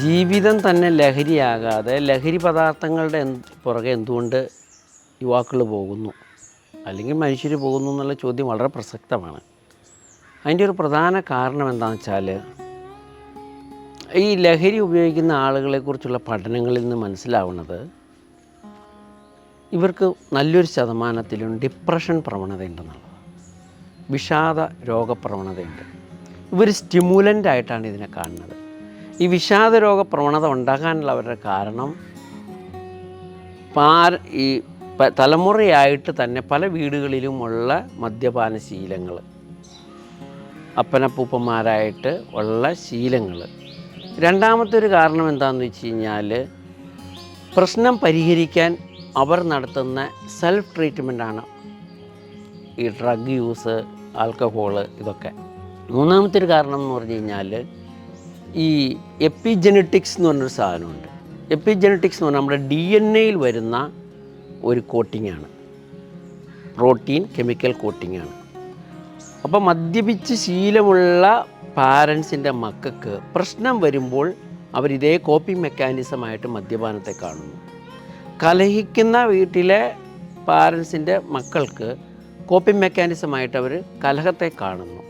ജീവിതം തന്നെ ലഹരിയാകാതെ ലഹരി പദാർത്ഥങ്ങളുടെ പുറകെ എന്തുകൊണ്ട് യുവാക്കൾ പോകുന്നു അല്ലെങ്കിൽ മനുഷ്യർ പോകുന്നു എന്നുള്ള ചോദ്യം വളരെ പ്രസക്തമാണ്. അതിൻ്റെ ഒരു പ്രധാന കാരണം എന്താണെന്ന് വെച്ചാൽ ഈ ലഹരി ഉപയോഗിക്കുന്ന ആളുകളെക്കുറിച്ചുള്ള പഠനങ്ങളിൽ നിന്ന് മനസ്സിലാവുന്നത് ഇവർക്ക് നല്ലൊരു ശതമാനത്തിലും ഡിപ്രഷൻ പ്രവണതയുണ്ടെന്നുള്ളത്, വിഷാദ രോഗപ്രവണതയുണ്ട്. ഇവർ സ്റ്റിമുലൻ്റായിട്ടാണ് ഇതിനെ കാണുന്നത്. ഈ വിഷാദ രോഗ പ്രവണത ഉണ്ടാകാനുള്ള അവരുടെ കാരണം ഈ തലമുറയായിട്ട് തന്നെ പല വീടുകളിലുമുള്ള മദ്യപാന ശീലങ്ങൾ, അപ്പനപ്പൂപ്പന്മാരായിട്ട് ഉള്ള ശീലങ്ങൾ. രണ്ടാമത്തെ ഒരു കാരണം എന്താണെന്ന് വെച്ച് കഴിഞ്ഞാൽ പ്രശ്നം പരിഹരിക്കാൻ അവർ നടത്തുന്ന സെൽഫ് ട്രീറ്റ്മെൻറ്റാണ് ഈ ഡ്രഗ് യൂസ്, ആൽക്കഹോള്, ഇതൊക്കെ. മൂന്നാമത്തെ ഒരു കാരണം എന്ന് പറഞ്ഞു കഴിഞ്ഞാൽ ഈ എപ്പിജെനറ്റിക്സ് എന്ന് പറഞ്ഞൊരു സാധനമുണ്ട്. എപ്പിജെനറ്റിക്സ് എന്ന് പറഞ്ഞാൽ നമ്മുടെ DNA വരുന്ന ഒരു കോട്ടിങ്ങാണ്, പ്രോട്ടീൻ കെമിക്കൽ കോട്ടിങ്ങാണ്. അപ്പോൾ മദ്യപിച്ച് ശീലമുള്ള പാരൻസിൻ്റെ മക്കൾക്ക് പ്രശ്നം വരുമ്പോൾ അവരിതേ കോപ്പിംഗ് മെക്കാനിസമായിട്ട് മദ്യപാനത്തെ കാണുന്നു. കലഹിക്കുന്ന വീട്ടിലെ പാരൻസിൻ്റെ മക്കൾക്ക് കോപ്പിംഗ് മെക്കാനിസമായിട്ട് അവർ കലഹത്തെ കാണുന്നു.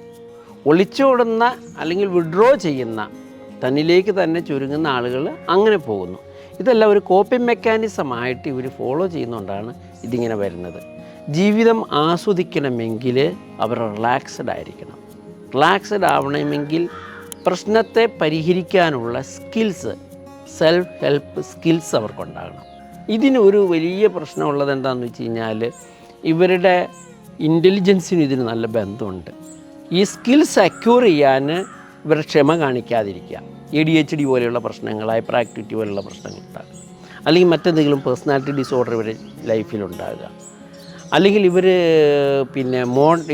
ഒളിച്ചോടുന്ന അല്ലെങ്കിൽ വിഡ്രോ ചെയ്യുന്ന, തന്നിലേക്ക് തന്നെ ചുരുങ്ങുന്ന ആളുകൾ അങ്ങനെ പോകുന്നു. ഇതെല്ലാം ഒരു കോപ്പിംഗ് മെക്കാനിസമായിട്ട് ഇവർ ഫോളോ ചെയ്യുന്നതുകൊണ്ടാണ് ഇതിങ്ങനെ വരുന്നത്. ജീവിതം ആസ്വദിക്കണമെങ്കിൽ അവർ റിലാക്സ്ഡ് ആയിരിക്കണം. റിലാക്സ്ഡ് ആവണമെങ്കിൽ പ്രശ്നത്തെ പരിഹരിക്കാനുള്ള സ്കിൽസ്, സെൽഫ് ഹെൽപ്പ് സ്കിൽസ് അവർക്കുണ്ടാകണം. ഇതിനൊരു വലിയ പ്രശ്നമുള്ളത് എന്താണെന്ന് വെച്ച് കഴിഞ്ഞാൽ ഇവരുടെ ഇൻ്റലിജൻസിന് ഇതിന് നല്ല ബന്ധമുണ്ട്. ഈ സ്കിൽസ് അക്യൂർ ചെയ്യാൻ ഇവരുടെ ക്ഷമ കാണിക്കാതിരിക്കുക. ADHD പോലെയുള്ള പ്രശ്നങ്ങൾ, ഹൈപ്പർ ആക്ടിവിറ്റി പോലെയുള്ള പ്രശ്നങ്ങൾ ഉണ്ടാകുക, അല്ലെങ്കിൽ മറ്റെന്തെങ്കിലും പേഴ്സണാലിറ്റി ഡിസോർഡർ ഇവർ ലൈഫിലുണ്ടാകുക, അല്ലെങ്കിൽ ഇവർ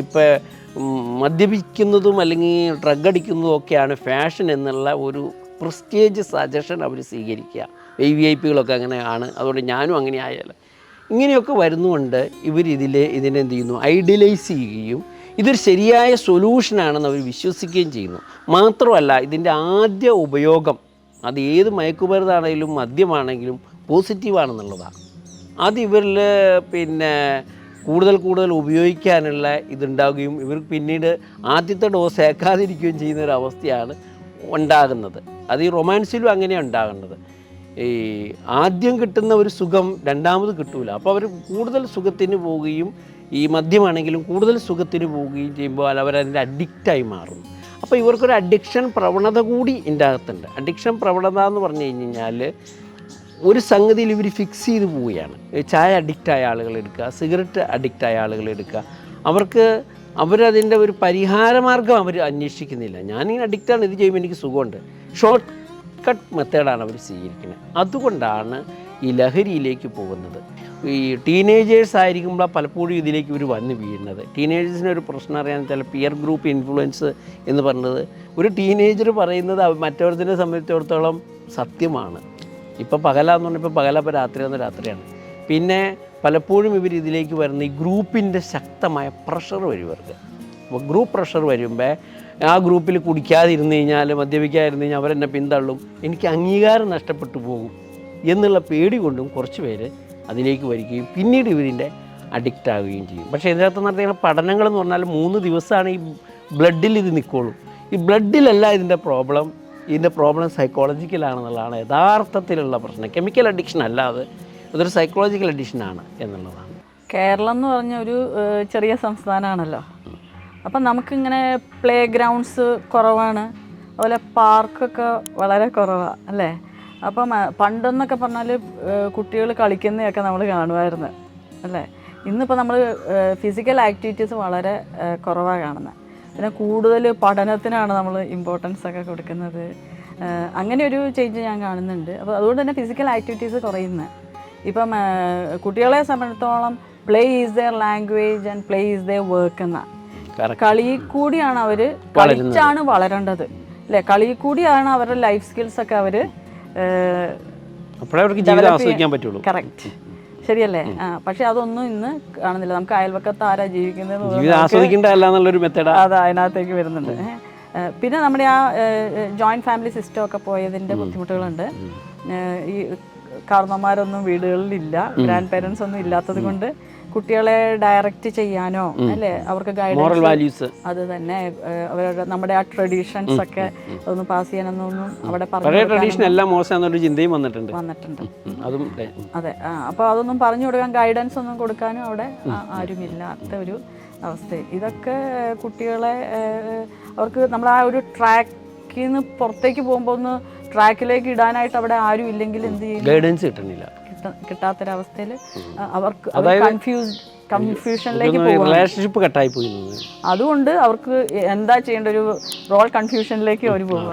ഇപ്പോൾ മദ്യപിക്കുന്നതും അല്ലെങ്കിൽ ഡ്രഗ് അടിക്കുന്നതും ഒക്കെയാണ് ഫാഷൻ എന്നുള്ള ഒരു പ്രസ്റ്റേജ് സജഷൻ അവർ സ്വീകരിക്കുക. VIP-കളൊക്കെ അങ്ങനെയാണ്, അതുകൊണ്ട് ഞാനും അങ്ങനെ ആയാൽ, ഇങ്ങനെയൊക്കെ വരുന്നുകൊണ്ട് ഇതിനെന്ത് ചെയ്യുന്നു, ഐഡിയലൈസ് ചെയ്യുകയും ഇതൊരു ശരിയായ സൊല്യൂഷനാണെന്ന് അവർ വിശ്വസിക്കുകയും ചെയ്യുന്നു. മാത്രമല്ല ഇതിൻ്റെ ആദ്യ ഉപയോഗം അത് ഏത് മയക്കുമരുന്നാണെങ്കിലും മദ്യമാണെങ്കിലും പോസിറ്റീവാണെന്നുള്ളതാണ്. അത് ഇവരിൽ കൂടുതൽ ഉപയോഗിക്കാനുള്ള ഇതുണ്ടാവുകയും ഇവർക്ക് പിന്നീട് ആദ്യത്തെ ഡോസ് ഏക്കാതിരിക്കുകയും ചെയ്യുന്നൊരവസ്ഥയാണ് ഉണ്ടാകുന്നത്. അത് ഈ റൊമാൻസിലും അങ്ങനെയാണ് ഉണ്ടാകുന്നത്. ഈ ആദ്യം കിട്ടുന്ന ഒരു സുഖം രണ്ടാമത് കിട്ടൂല. അപ്പോൾ അവർ കൂടുതൽ സുഖത്തിന് പോവുകയും ഈ മദ്യമാണെങ്കിലും കൂടുതൽ സുഖത്തിന് പോവുകയും ചെയ്യുമ്പോൾ അവരതിൻ്റെ അഡിക്റ്റായി മാറും. അപ്പോൾ ഇവർക്കൊരു അഡിക്ഷൻ പ്രവണത കൂടി ഇതിൻ്റെ അകത്തുണ്ട്. അഡിക്ഷൻ പ്രവണത എന്ന് പറഞ്ഞു കഴിഞ്ഞാൽ ഒരു സംഗതിയിൽ ഇവർ ഫിക്സ് ചെയ്ത് പോവുകയാണ്. ചായ അഡിക്റ്റായ ആളുകൾ എടുക്കുക, സിഗരറ്റ് അഡിക്റ്റായ ആളുകൾ എടുക്കുക. അവരതിൻ്റെ ഒരു പരിഹാരമാർഗം അവർ അന്വേഷിക്കുന്നില്ല. ഞാനിങ്ങനെ അഡിക്റ്റാണ്, ഇത് ചെയ്യുമ്പോൾ എനിക്ക് സുഖമുണ്ട്. ഷോർട്ട് കട്ട് മെത്തേഡാണ് അവർ സ്വീകരിക്കുന്നത്. അതുകൊണ്ടാണ് ഈ ലഹരിയിലേക്ക് പോകുന്നത്. ഈ ടീനേജേഴ്സ് ആയിരിക്കുമ്പോൾ പലപ്പോഴും ഇതിലേക്ക് ഇവർ വന്ന് വീഴുന്നത്. ടീനേജേഴ്സിനൊരു പ്രശ്നം അറിയാൻ ചില പിയർ ഗ്രൂപ്പ് ഇൻഫ്ലുവൻസ് എന്ന് പറയുന്നത് ഒരു ടീനേജർ പറയുന്നത് മറ്റവരുടെ സംബന്ധിച്ചിടത്തോളം സത്യമാണ്. ഇപ്പോൾ പകലാന്ന് പറഞ്ഞാൽ ഇപ്പോൾ പകലപ്പോൾ രാത്രിയാന്ന് രാത്രിയാണ്. പിന്നെ പലപ്പോഴും ഇതിലേക്ക് വരുന്ന ഈ ഗ്രൂപ്പിൻ്റെ ശക്തമായ പ്രഷർ വരും ഇവർക്ക്. അപ്പോൾ ഗ്രൂപ്പ് പ്രഷർ വരുമ്പോൾ ആ ഗ്രൂപ്പിൽ കുടിക്കാതിരുന്ന് കഴിഞ്ഞാൽ, മദ്യപിക്കാതിരുന്ന് കഴിഞ്ഞാൽ അവരെന്നെ പിന്തള്ളും, എനിക്ക് അംഗീകാരം നഷ്ടപ്പെട്ടു പോകും എന്നുള്ള പേടി കൊണ്ടും കുറച്ച് പേര് അതിലേക്ക് വരികയും പിന്നീട് ഇവരിൻ്റെ അഡിക്റ്റ് ആവുകയും ചെയ്യും. പക്ഷേ ഇതിനകത്ത് നടത്തുന്ന പഠനങ്ങളെന്ന് പറഞ്ഞാൽ 3 ദിവസമാണ് ഈ ബ്ലഡിൽ ഇത് നിൽക്കുള്ളൂ. ഈ ബ്ലഡിലല്ല ഇതിൻ്റെ പ്രോബ്ലം സൈക്കോളജിക്കലാണെന്നുള്ളതാണ് യഥാർത്ഥത്തിലുള്ള പ്രശ്നം. കെമിക്കൽ അഡിക്ഷൻ അല്ലാതെ ഇതൊരു സൈക്കോളജിക്കൽ അഡിക്ഷനാണ് എന്നുള്ളതാണ്. കേരളം എന്ന് പറഞ്ഞ ഒരു ചെറിയ സംസ്ഥാനമാണല്ലോ. അപ്പം നമുക്കിങ്ങനെ പ്ലേ ഗ്രൗണ്ട്സ് കുറവാണ്, അതുപോലെ പാർക്കൊക്കെ വളരെ കുറവാണ് അല്ലേ. അപ്പം പണ്ടെന്നൊക്കെ പറഞ്ഞാൽ കുട്ടികൾ കളിക്കുന്നതൊക്കെ നമ്മൾ കാണുമായിരുന്നു അല്ലേ. ഇന്നിപ്പോൾ നമ്മൾ ഫിസിക്കൽ ആക്ടിവിറ്റീസ് വളരെ കുറവാണ് കാണുന്നത്. പിന്നെ കൂടുതൽ പഠനത്തിനാണ് നമ്മൾ ഇമ്പോർട്ടൻസ് ഒക്കെ കൊടുക്കുന്നത്. അങ്ങനെ ഒരു ചേഞ്ച് ഞാൻ കാണുന്നുണ്ട്. അപ്പോൾ അതുകൊണ്ട് തന്നെ ഫിസിക്കൽ ആക്ടിവിറ്റീസ് കുറയുന്നത്. ഇപ്പം കുട്ടികളെ സംബന്ധിച്ചിടത്തോളം play is their language and play is their work എന്ന കളി കൂടിയാണ് അവർ കളിച്ചാണ് വളരേണ്ടത് അല്ലേ. കളി കൂടിയാണ് അവരുടെ ലൈഫ് സ്കിൽസ് ഒക്കെ അവർ കറക്റ്റ് ശരിയല്ലേ. പക്ഷെ അതൊന്നും ഇന്ന് കാണുന്നില്ല. നമുക്ക് അയൽവക്കത്ത് ആരാ ജീവിക്കുന്നത് അത് അതിനകത്തേക്ക് വരുന്നുണ്ട്. പിന്നെ നമ്മുടെ ആ ജോയിൻറ്റ് ഫാമിലി സിസ്റ്റം ഒക്കെ പോയതിൻ്റെ ബുദ്ധിമുട്ടുകളുണ്ട്. ഈ കാരണവന്മാരൊന്നും വീടുകളിലില്ല, ഗ്രാൻഡ് പേരൻസ് ഒന്നും ഇല്ലാത്തത് കൊണ്ട് കുട്ടികളെ ഡയറക്റ്റ് ചെയ്യാനോ അല്ലേ, അവർക്ക് മോറൽ ഗൈഡൻസ്, വാല്യൂസ് അത് തന്നെ അവരുടെ നമ്മുടെ ആ ട്രഡീഷൻസ് ഒക്കെ ഒന്ന് പാസ് ചെയ്യാനൊന്നും അവിടെ പഴയ ട്രഡീഷൻ എല്ലാം മോശമാണെന്നൊരു ചിന്തയും വന്നിട്ടുണ്ട്. അതും അതെ. അപ്പോൾ അതൊന്നും പറഞ്ഞു കൊടുക്കാൻ, ഗൈഡൻസ് ഒന്നും കൊടുക്കാനും അവിടെ ആരുമില്ലാത്ത ഒരു അവസ്ഥ. ഇതൊക്കെ കുട്ടികളെ അവർക്ക് നമ്മൾ ആ ഒരു ട്രാക്കിൽ നിന്ന് പുറത്തേക്ക് പോകുമ്പോൾ ഒന്ന് ട്രാക്കിലേക്ക് ഇടാനായിട്ട് അവിടെ ആരും ഇല്ലെങ്കിൽ എന്ത് ചെയ്യും, ഗൈഡൻസ് കിട്ടണില്ല, കിട്ടാത്തൊരവസ്ഥയിൽ അവർക്ക് കൺഫ്യൂഷനിലേക്ക് പോകും, റിലേഷൻഷിപ്പ് കട്ടായി പോയി. അതുകൊണ്ട് അവർക്ക് എന്താ ചെയ്യേണ്ട ഒരു റോൾ കൺഫ്യൂഷനിലേക്ക് അവർ പോകുക.